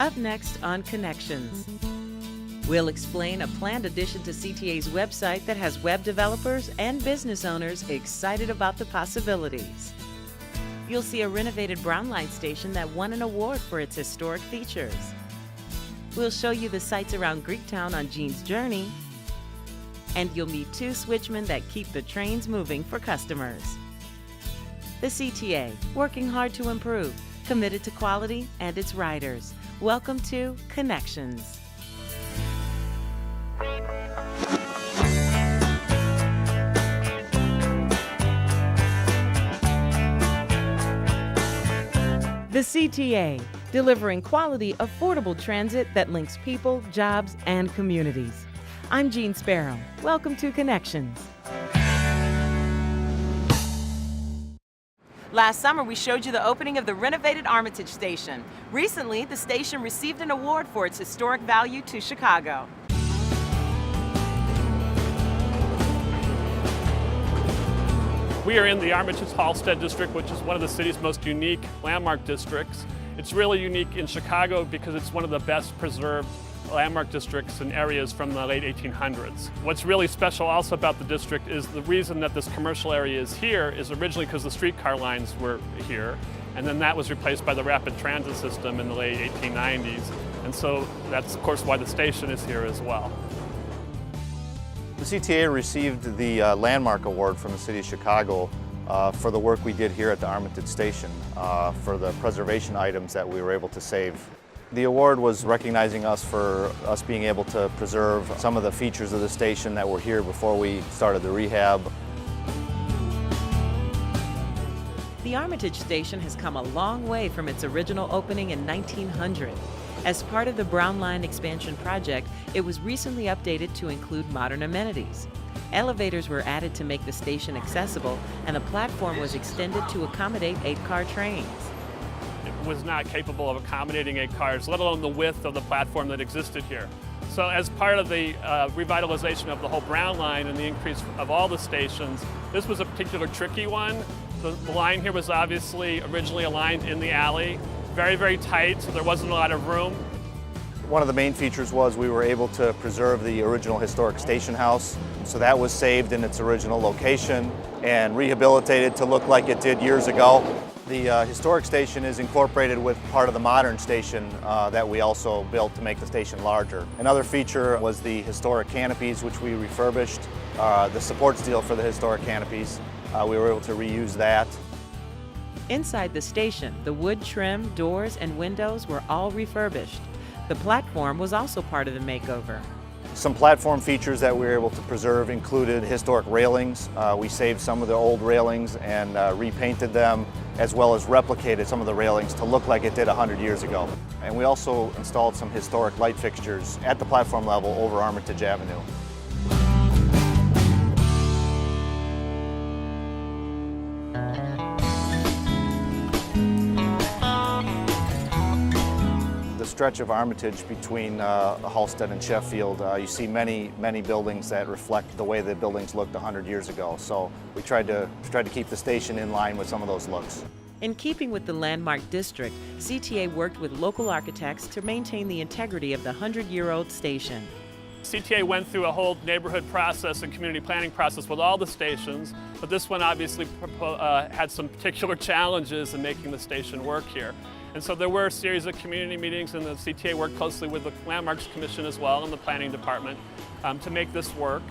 Up next on Connections, we'll explain a planned addition to CTA's website that has web developers and business owners excited about the possibilities. You'll see a renovated Brown Line station that won an award for its historic features. We'll show you the sights around Greektown on Gene's journey, and you'll meet two switchmen that keep the trains moving for customers. The CTA, working hard to improve, committed to quality and its riders. Welcome to Connections. The CTA, delivering quality, affordable transit that links people, jobs, and communities. I'm Jean Sparrow. Welcome to Connections. Last summer, we showed you the opening of the renovated Armitage station. Recently, the station received an award for its historic value to Chicago. We are in the Armitage Halstead district, which is one of the city's most unique landmark districts. It's really unique in Chicago because it's one of the best preserved landmark districts and areas from the late 1800s. What's really special also about the district is the reason that this commercial area is here is originally because the streetcar lines were here, and then that was replaced by the rapid transit system in the late 1890s. And so that's of course why the station is here as well. The CTA received the Landmark Award from the City of Chicago for the work we did here at the Armitage Station for the preservation items that we were able to save. The award was recognizing us for us being able to preserve some of the features of the station that were here before we started the rehab. The Armitage station has come a long way from its original opening in 1900. As part of the Brown Line expansion project, it was recently updated to include modern amenities. Elevators were added to make the station accessible, and the platform was extended to accommodate 8-car trains. It was not capable of accommodating 8 cars, let alone the width of the platform that existed here. So as part of the revitalization of the whole Brown Line and the increase of all the stations, this was a particular tricky one. The line here was obviously originally aligned in the alley, very, very tight, so there wasn't a lot of room. One of the main features was we were able to preserve the original historic station house. So that was saved in its original location and rehabilitated to look like it did years ago. The historic station is incorporated with part of the modern station that we also built to make the station larger. Another feature was the historic canopies, which we refurbished. The support steel for the historic canopies, we were able to reuse that. Inside the station, the wood trim, doors, and windows were all refurbished. The platform was also part of the makeover. Some platform features that we were able to preserve included historic railings. We saved some of the old railings and repainted them, as well as replicated some of the railings to look like it did 100 years ago. And we also installed some historic light fixtures at the platform level over Armitage Avenue. The stretch of Armitage between Halstead and Sheffield, you see many buildings that reflect the way the buildings looked 100 years ago. So we tried to keep the station in line with some of those looks. In keeping with the landmark district, CTA worked with local architects to maintain the integrity of the 100-year-old station. CTA went through a whole neighborhood process and community planning process with all the stations, but this one obviously had some particular challenges in making the station work here. And so there were a series of community meetings, and the CTA worked closely with the Landmarks Commission as well and the Planning Department to make this work.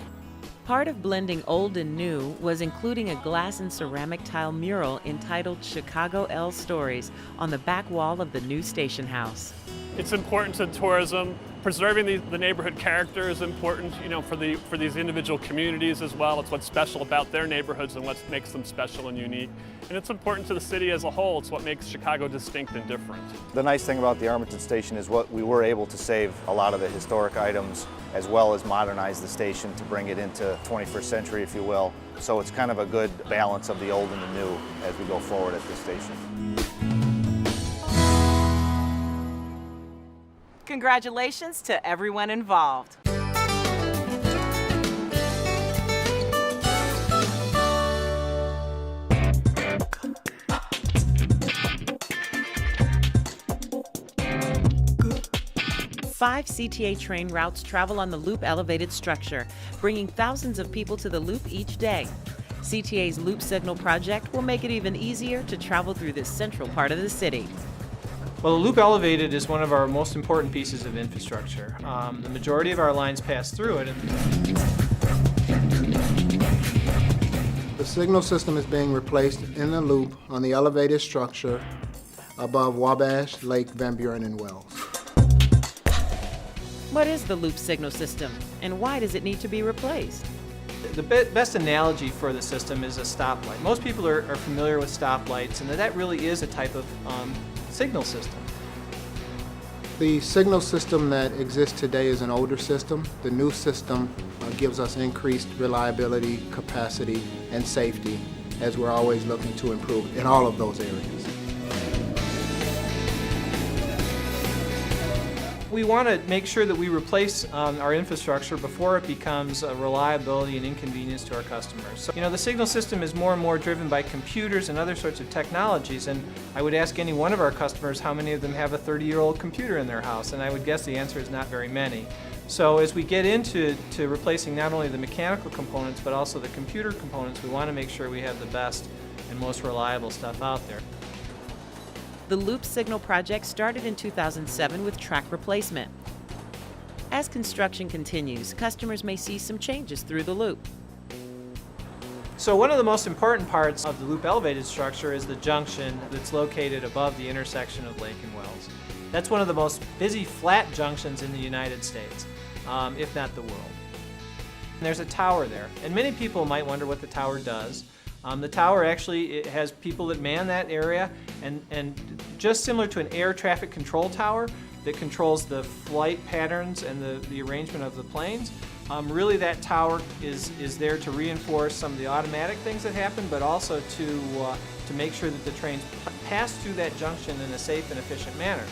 Part of blending old and new was including a glass and ceramic tile mural entitled Chicago L Stories on the back wall of the new station house. It's important to tourism. Preserving the neighborhood character is important, for these individual communities as well. It's what's special about their neighborhoods and what makes them special and unique. And it's important to the city as a whole. It's what makes Chicago distinct and different. The nice thing about the Armitage Station is we were able to save a lot of the historic items as well as modernize the station to bring it into 21st century, if you will. So it's kind of a good balance of the old and the new as we go forward at this station. Congratulations to everyone involved. 5 CTA train routes travel on the Loop elevated structure, bringing thousands of people to the Loop each day. CTA's Loop Signal project will make it even easier to travel through this central part of the city. Well, the Loop Elevated is one of our most important pieces of infrastructure. The majority of our lines pass through it. The signal system is being replaced in the loop on the elevated structure above Wabash, Lake, Van Buren, and Wells. What is the Loop signal system, and why does it need to be replaced? The best analogy for the system is a stoplight. Most people are familiar with stoplights, and that really is a type of signal system. The signal system that exists today is an older system. The new system gives us increased reliability, capacity, and safety, as we're always looking to improve in all of those areas. We want to make sure that we replace our infrastructure before it becomes a reliability and inconvenience to our customers. So, the signal system is more and more driven by computers and other sorts of technologies, and I would ask any one of our customers how many of them have a 30-year-old computer in their house, and I would guess the answer is not very many. So as we get into replacing not only the mechanical components but also the computer components, we want to make sure we have the best and most reliable stuff out there. The Loop Signal project started in 2007 with track replacement. As construction continues, customers may see some changes through the loop. So one of the most important parts of the Loop elevated structure is the junction that's located above the intersection of Lake and Wells. That's one of the most busy flat junctions in the United States, if not the world. And there's a tower there, and many people might wonder what the tower does. The tower actually has people that man that area, and just similar to an air traffic control tower that controls the flight patterns and the arrangement of the planes, really that tower is there to reinforce some of the automatic things that happen, but also to make sure that the trains pass through that junction in a safe and efficient manner.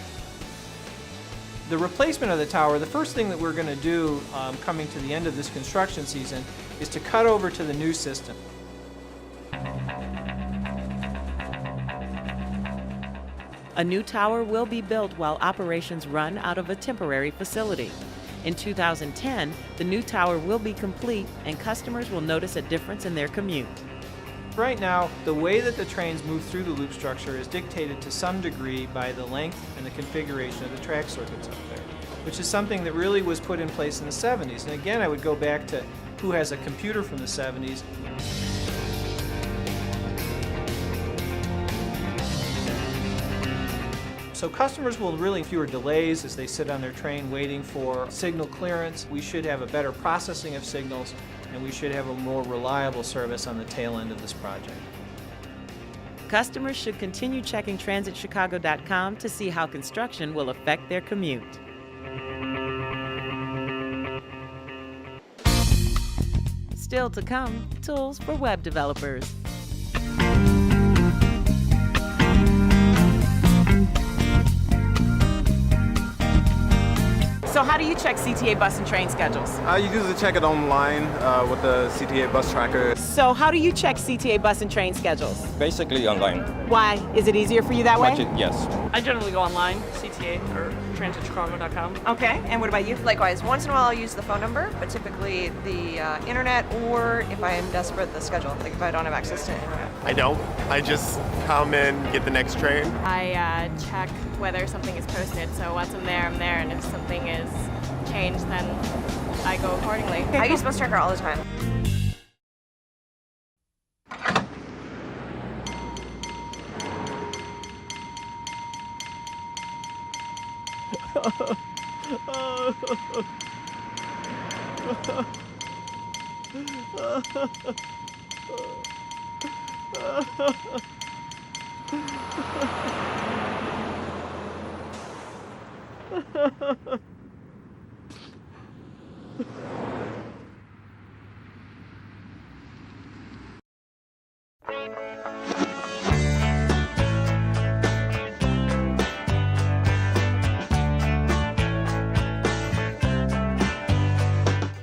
The replacement of the tower, the first thing that we're going to do coming to the end of this construction season is to cut over to the new system. A new tower will be built while operations run out of a temporary facility. In 2010, the new tower will be complete and customers will notice a difference in their commute. Right now, the way that the trains move through the loop structure is dictated to some degree by the length and the configuration of the track circuits up there, which is something that really was put in place in the 70s. And again, I would go back to who has a computer from the 70s. So customers will really fewer delays as they sit on their train waiting for signal clearance. We should have a better processing of signals, and we should have a more reliable service on the tail end of this project. Customers should continue checking transitchicago.com to see how construction will affect their commute. Still to come, tools for web developers. So how do you check CTA bus and train schedules? You usually check it online with the CTA bus tracker. So how do you check CTA bus and train schedules? Basically online. Why? Is it easier for you that way? Yes. I generally go online, CTA or transitchicago.com. Okay, and what about you? Likewise, once in a while I'll use the phone number, but typically the internet, or if I am desperate, the schedule, like if I don't have access to internet. I don't. I just come in, get the next train. I check whether something is posted, so once I'm there, and if something is changed, then I go accordingly. I use bus tracker all the time.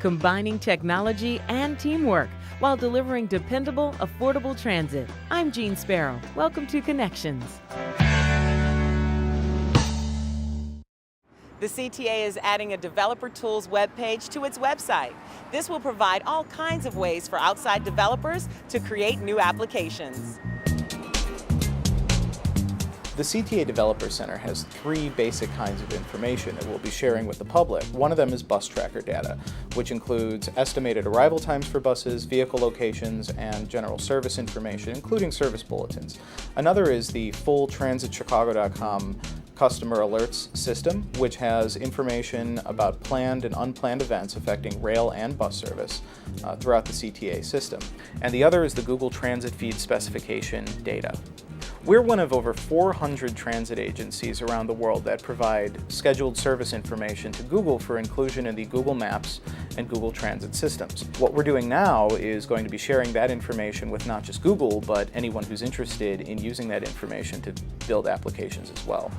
Combining technology and teamwork while delivering dependable, affordable transit. I'm Jean Sparrow. Welcome to Connections. The CTA is adding a Developer Tools webpage to its website. This will provide all kinds of ways for outside developers to create new applications. The CTA Developer Center has 3 basic kinds of information it will be sharing with the public. One of them is bus tracker data, which includes estimated arrival times for buses, vehicle locations, and general service information, including service bulletins. Another is the full transitchicago.com customer alerts system, which has information about planned and unplanned events affecting rail and bus service throughout the CTA system. And the other is the Google Transit Feed specification data. We're one of over 400 transit agencies around the world that provide scheduled service information to Google for inclusion in the Google Maps and Google Transit systems. What we're doing now is going to be sharing that information with not just Google, but anyone who's interested in using that information to build applications as well.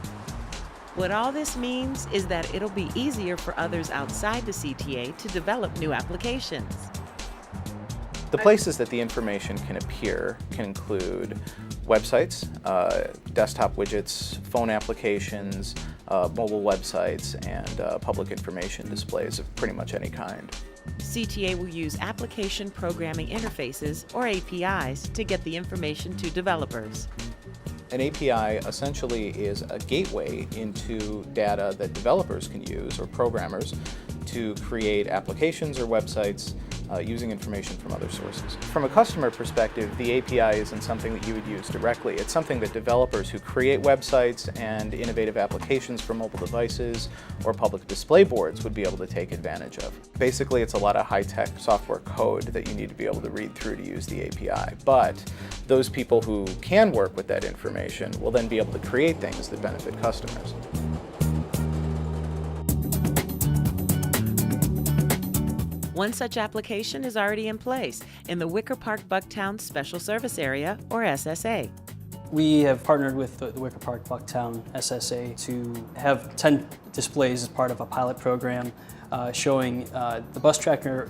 What all this means is that it'll be easier for others outside the CTA to develop new applications. The places that the information can appear can include websites, desktop widgets, phone applications, mobile websites, and public information displays of pretty much any kind. CTA will use application programming interfaces, or APIs, to get the information to developers. An API essentially is a gateway into data that developers can use, or programmers, to create applications or websites using information from other sources. From a customer perspective, the API isn't something that you would use directly. It's something that developers who create websites and innovative applications for mobile devices or public display boards would be able to take advantage of. Basically, it's a lot of high-tech software code that you need to be able to read through to use the API. But those people who can work with that information will then be able to create things that benefit customers. One such application is already in place in the Wicker Park Bucktown Special Service Area, or SSA. We have partnered with the Wicker Park Bucktown SSA to have 10 displays as part of a pilot program showing the bus tracker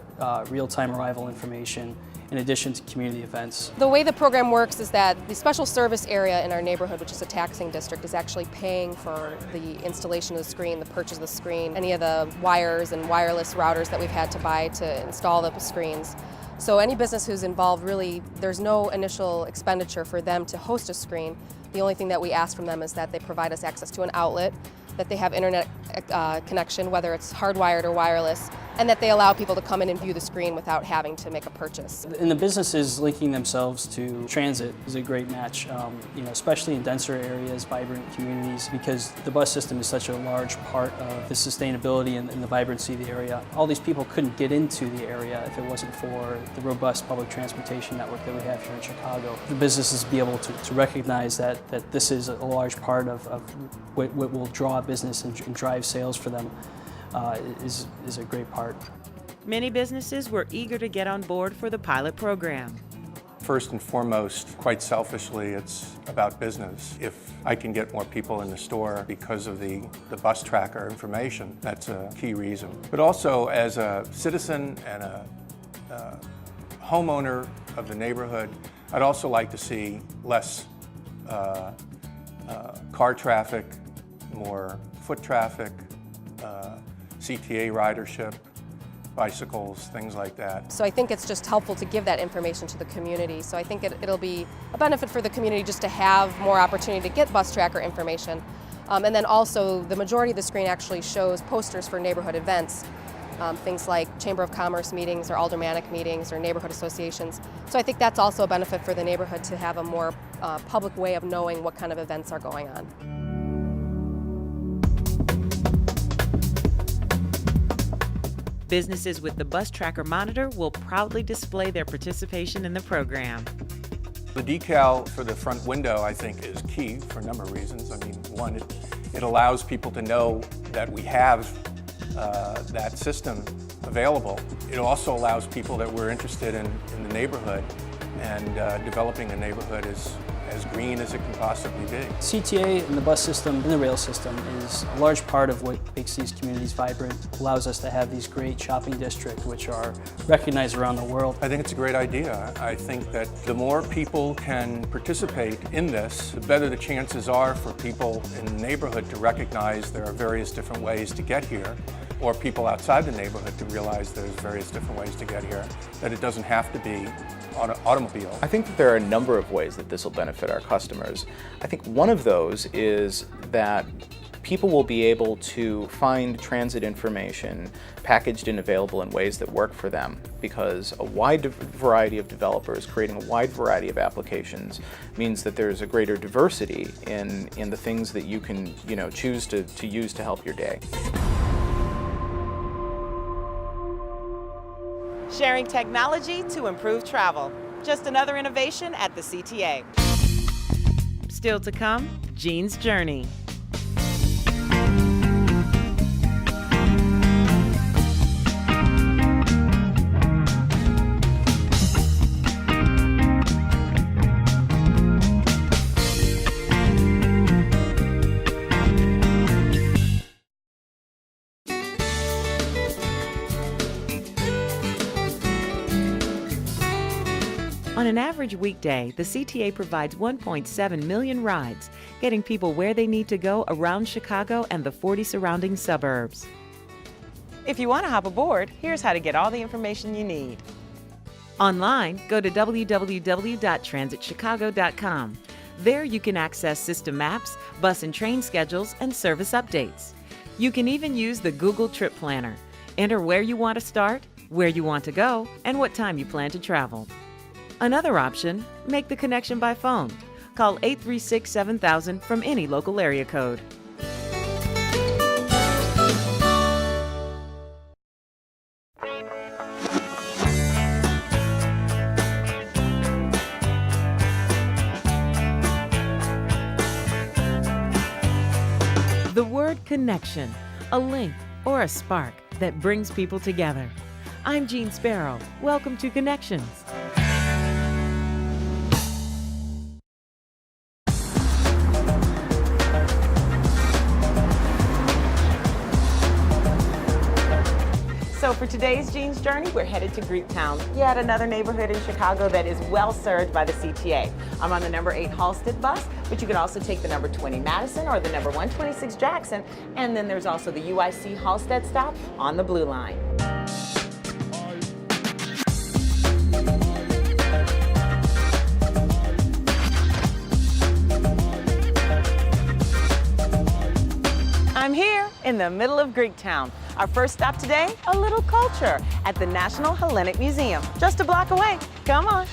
real-time arrival information in addition to community events. The way the program works is that the special service area in our neighborhood, which is a taxing district, is actually paying for the installation of the screen, the purchase of the screen, any of the wires and wireless routers that we've had to buy to install the screens. So any business who's involved, really, there's no initial expenditure for them to host a screen. The only thing that we ask from them is that they provide us access to an outlet, that they have internet connection, whether it's hardwired or wireless, and that they allow people to come in and view the screen without having to make a purchase. And the businesses linking themselves to transit is a great match, especially in denser areas, vibrant communities, because the bus system is such a large part of the sustainability and the vibrancy of the area. All these people couldn't get into the area if it wasn't for the robust public transportation network that we have here in Chicago. The businesses be able to recognize that this is a large part of what will draw business and drive sales for them. Is a great part. Many businesses were eager to get on board for the pilot program. First and foremost, quite selfishly, it's about business. If I can get more people in the store because of the bus tracker information, that's a key reason. But also as a citizen and a homeowner of the neighborhood, I'd also like to see less car traffic, more foot traffic, CTA ridership, bicycles, things like that. So I think it's just helpful to give that information to the community. So I think it'll be a benefit for the community just to have more opportunity to get bus tracker information. And then also the majority of the screen actually shows posters for neighborhood events, things like Chamber of Commerce meetings or aldermanic meetings or neighborhood associations. So I think that's also a benefit for the neighborhood to have a more public way of knowing what kind of events are going on. Businesses with the bus tracker monitor will proudly display their participation in the program. The decal for the front window, I think, is key for a number of reasons. I mean, one, it allows people to know that we have that system available. It also allows people that we're interested in the neighborhood, and developing a neighborhood as as green as it can possibly be. CTA and the bus system and the rail system is a large part of what makes these communities vibrant, allows us to have these great shopping districts which are recognized around the world. I think it's a great idea. I think that the more people can participate in this, the better the chances are for people in the neighborhood to recognize there are various different ways to get here, or people outside the neighborhood to realize there's various different ways to get here, that it doesn't have to be automobile. I think that there are a number of ways that this will benefit our customers. I think one of those is that people will be able to find transit information packaged and available in ways that work for them, because a wide variety of developers creating a wide variety of applications means that there's a greater diversity in the things that you can choose to use to help your day. Sharing technology to improve travel. Just another innovation at the CTA. Still to come, Jean's Journey. On an average weekday, the CTA provides 1.7 million rides, getting people where they need to go around Chicago and the 40 surrounding suburbs. If you want to hop aboard, here's how to get all the information you need. Online, go to www.transitchicago.com. There you can access system maps, bus and train schedules, and service updates. You can even use the Google Trip Planner. Enter where you want to start, where you want to go, and what time you plan to travel. Another option, make the connection by phone. Call 836-7000 from any local area code. The word connection, a link or a spark that brings people together. I'm Jean Sparrow. Welcome to Connections. So for today's Jean's Journey, we're headed to Greektown, yet another neighborhood in Chicago that is well served by the CTA. I'm on the number 8 Halsted bus, but you can also take the number 20 Madison or the number 126 Jackson, and then there's also the UIC Halsted stop on the Blue Line. I'm here in the middle of Greektown. Our first stop today, a little culture at the National Hellenic Museum, just a block away. Come on.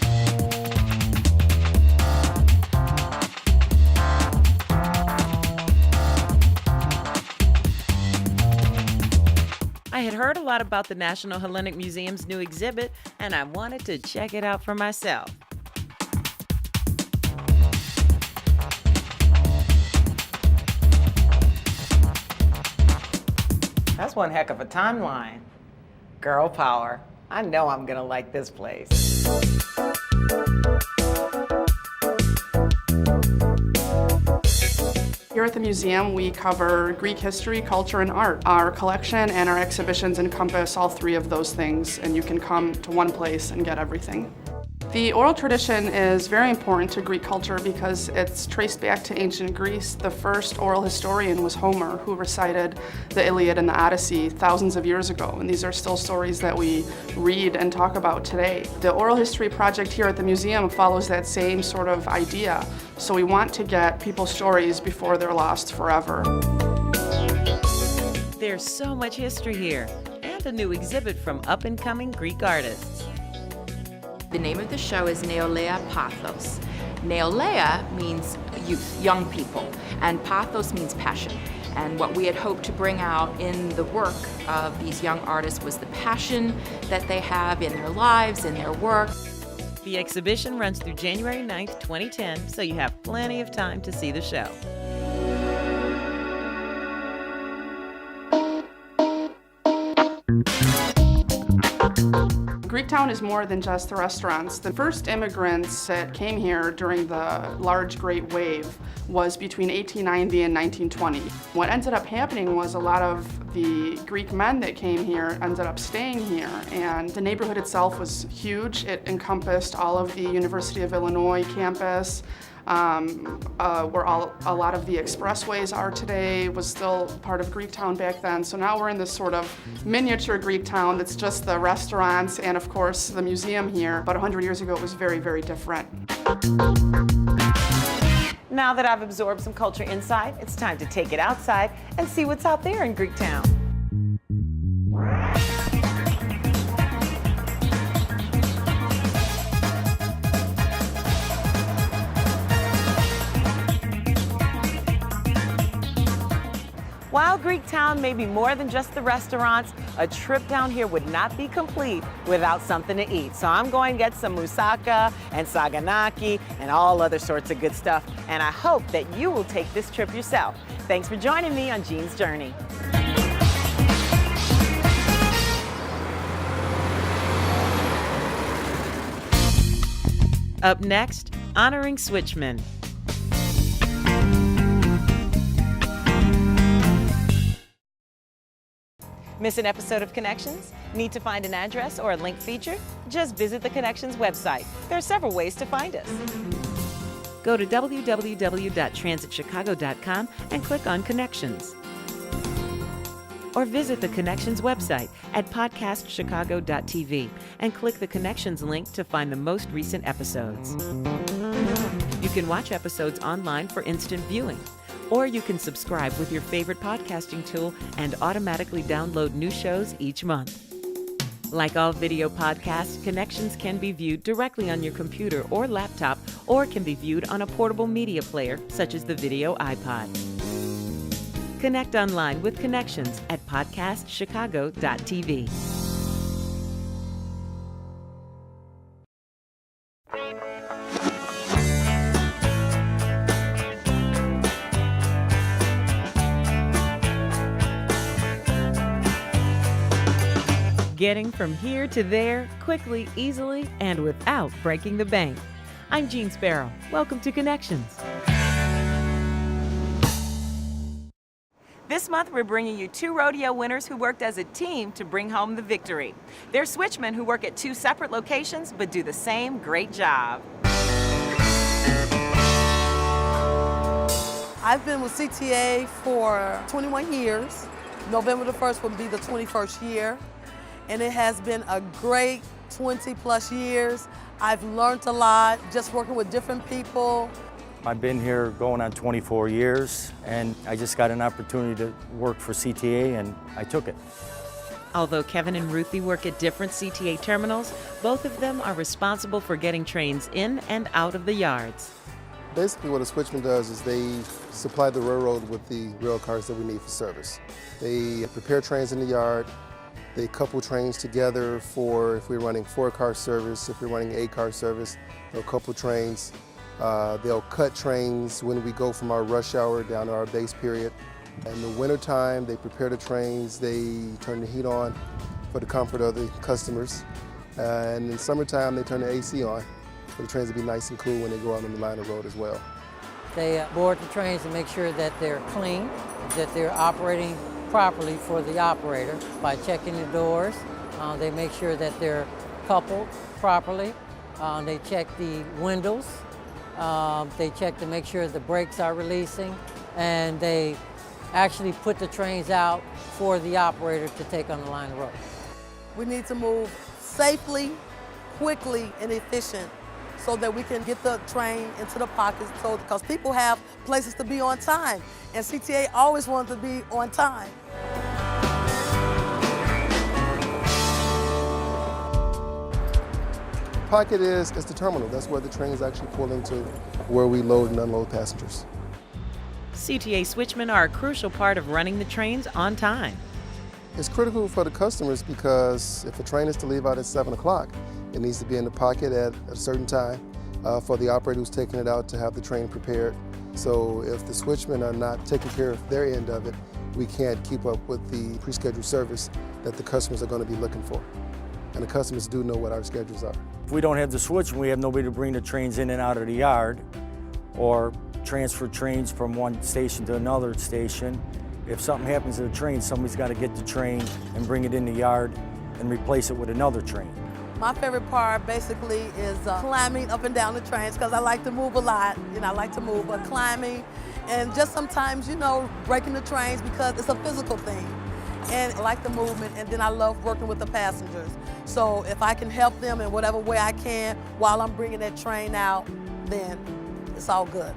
I had heard a lot about the National Hellenic Museum's new exhibit, and I wanted to check it out for myself. That's one heck of a timeline. Girl power. I know I'm gonna like this place. Here at the museum, we cover Greek history, culture, and art. Our collection and our exhibitions encompass all three of those things, and you can come to one place and get everything. The oral tradition is very important to Greek culture because it's traced back to ancient Greece. The first oral historian was Homer, who recited the Iliad and the Odyssey thousands of years ago, and these are still stories that we read and talk about today. The Oral History Project here at the museum follows that same sort of idea, so we want to get people's stories before they're lost forever. There's so much history here, and a new exhibit from up-and-coming Greek artists. The name of the show is Neolea Pathos. Neolea means youth, young people, and pathos means passion. And what we had hoped to bring out in the work of these young artists was the passion that they have in their lives, in their work. The exhibition runs through January 9th, 2010, so you have plenty of time to see the show. Greektown is more than just the restaurants. The first immigrants that came here during the large Great Wave was between 1890 and 1920. What ended up happening was a lot of the Greek men that came here ended up staying here, and the neighborhood itself was huge. It encompassed all of the University of Illinois campus, where a lot of the expressways are today, was still part of Greektown back then. So now we're in this sort of miniature Greektown that's just the restaurants and of course the museum here. But 100 years ago it was very, very different. Now that I've absorbed some culture inside, it's time to take it outside and see what's out there in Greektown. While Greektown may be more than just the restaurants, a trip down here would not be complete without something to eat. So I'm going to get some moussaka and saganaki and all other sorts of good stuff. And I hope that you will take this trip yourself. Thanks for joining me on Jean's Journey. Up next, honoring Switchmen. Miss an episode of Connections? Need to find an address or a link feature? Just visit the Connections website. There are several ways to find us. Go to www.transitchicago.com and click on Connections. Or visit the Connections website at podcastchicago.tv and click the Connections link to find the most recent episodes. You can watch episodes online for instant viewing. Or you can subscribe with your favorite podcasting tool and automatically download new shows each month. Like all video podcasts, Connections can be viewed directly on your computer or laptop, or can be viewed on a portable media player, such as the Video iPod. Connect online with Connections at podcastchicago.tv. Getting from here to there quickly, easily, and without breaking the bank. I'm Jean Sparrow. Welcome to Connections. This month, we're bringing you 2 rodeo winners who worked as a team to bring home the victory. They're switchmen who work at 2 separate locations but do the same great job. I've been with CTA for 21 years. November the 1st will be the 21st year. And it has been a great 20+ years. I've learned a lot just working with different people. I've been here going on 24 years, and I just got an opportunity to work for CTA, and I took it. Although Kevin and Ruthie work at different CTA terminals, both of them are responsible for getting trains in and out of the yards. Basically what a switchman does is they supply the railroad with the rail cars that we need for service. They prepare trains in the yard. They couple trains together for if we're running 4-car service, if we're running 8-car service, they'll couple trains. They'll cut trains when we go from our rush hour down to our base period. In the wintertime, they prepare the trains, they turn the heat on for the comfort of the customers. And in summertime, they turn the AC on for the trains to be nice and cool when they go out on the line of road as well. They board the trains to make sure that they're clean, that they're operating properly for the operator by checking the doors. They make sure that they're coupled properly. They check the windows. They check to make sure the brakes are releasing. And they actually put the trains out for the operator to take on the line of road. We need to move safely, quickly, and efficient so that we can get the train into the pockets, because people have places to be on time, and CTA always wanted to be on time. Pocket is the terminal. That's where the trains actually pull into, where we load and unload passengers. CTA switchmen are a crucial part of running the trains on time. It's critical for the customers because if a train is to leave out at 7 o'clock, it needs to be in the pocket at a certain time for the operator who's taking it out to have the train prepared. So if the switchmen are not taking care of their end of it, we can't keep up with the pre-scheduled service that the customers are going to be looking for. and the customers do know what our schedules are. If we don't have the switch and we have nobody to bring the trains in and out of the yard or transfer trains from one station to another station, if something happens to the train, somebody's got to get the train and bring it in the yard and replace it with another train. My favorite part basically is climbing up and down the trains because I like to move a lot. I like to move, but climbing and just sometimes, breaking the trains because it's a physical thing. And I like the movement, and then I love working with the passengers. So if I can help them in whatever way I can while I'm bringing that train out, then it's all good.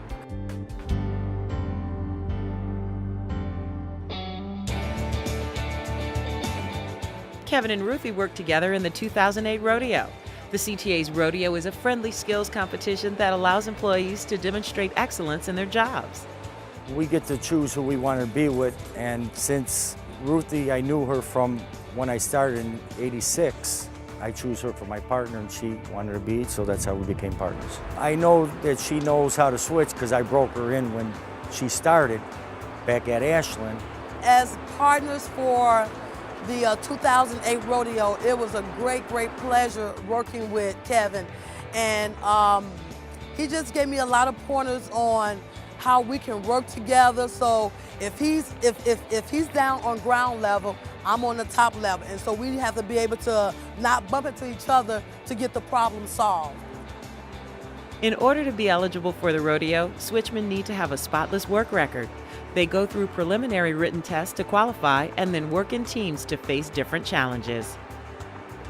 Kevin and Ruthie worked together in the 2008 rodeo. The CTA's rodeo is a friendly skills competition that allows employees to demonstrate excellence in their jobs. We get to choose who we want to be with, and since Ruthie, I knew her from when I started in '86. I chose her for my partner, and she wanted to be, so that's how we became partners. I know that she knows how to switch because I broke her in when she started back at Ashland. As partners for the 2008 rodeo, it was a great pleasure working with Kevin, and he just gave me a lot of pointers on how we can work together. So if he's down on ground level, I'm on the top level, and so we have to be able to not bump into each other to get the problem solved. In order to be eligible for the rodeo, switchmen need to have a spotless work record. They go through preliminary written tests to qualify and then work in teams to face different challenges.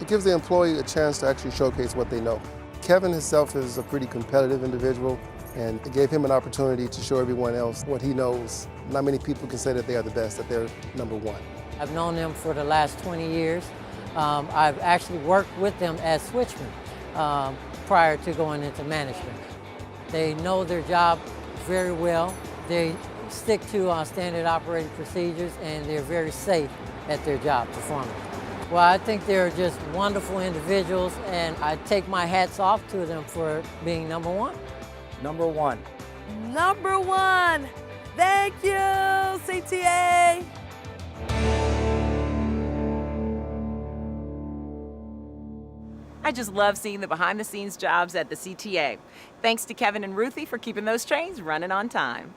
It gives the employee a chance to actually showcase what they know. Kevin himself is a pretty competitive individual, and it gave him an opportunity to show everyone else what he knows. Not many people can say that they are the best, that they're number one. I've known them for the last 20 years. I've actually worked with them as switchmen prior to going into management. They know their job very well. They stick to standard operating procedures, and they're very safe at their job performing. Well, I think they're just wonderful individuals, and I take my hats off to them for being number one. Number one. Number one. Thank you, CTA. I just love seeing the behind-the-scenes jobs at the CTA. Thanks to Kevin and Ruthie for keeping those trains running on time.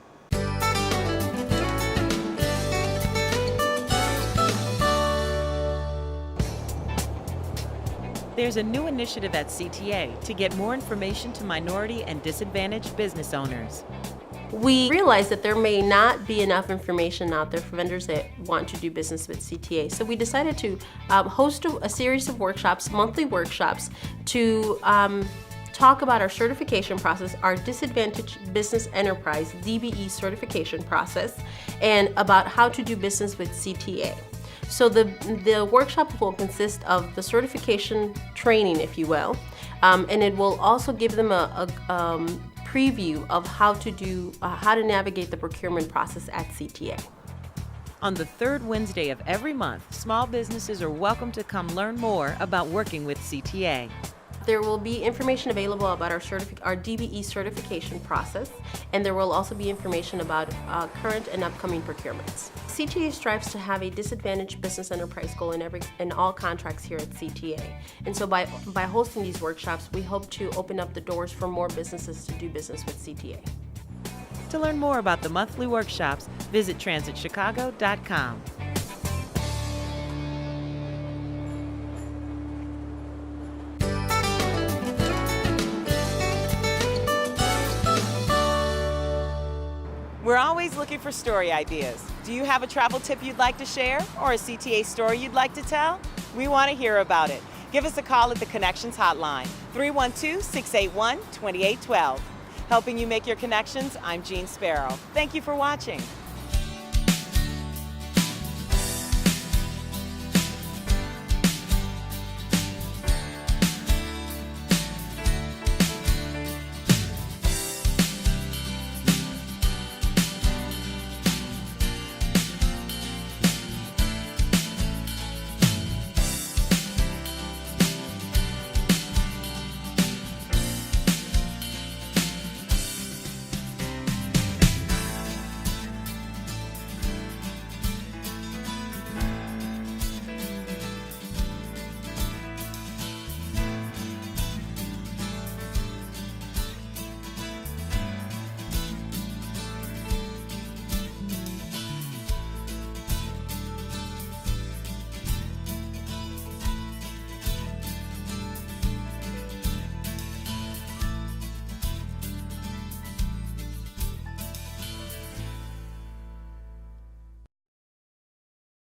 There's a new initiative at CTA to get more information to minority and disadvantaged business owners. We realized that there may not be enough information out there for vendors that want to do business with CTA. So we decided to host a series of workshops, monthly workshops, to talk about our certification process, our Disadvantaged Business Enterprise, DBE certification process, and about how to do business with CTA. So the workshop will consist of the certification training, if you will, and it will also give them a preview of how to navigate the procurement process at CTA. On the third Wednesday of every month, small businesses are welcome to come learn more about working with CTA. There will be information available about our DBE certification process, and there will also be information about current and upcoming procurements. CTA strives to have a disadvantaged business enterprise goal in all contracts here at CTA. And so by hosting these workshops, we hope to open up the doors for more businesses to do business with CTA. To learn more about the monthly workshops, visit transitchicago.com. We're always looking for story ideas. Do you have a travel tip you'd like to share or a CTA story you'd like to tell? We want to hear about it. Give us a call at the Connections Hotline, 312-681-2812. Helping you make your connections, I'm Jean Sparrow. Thank you for watching.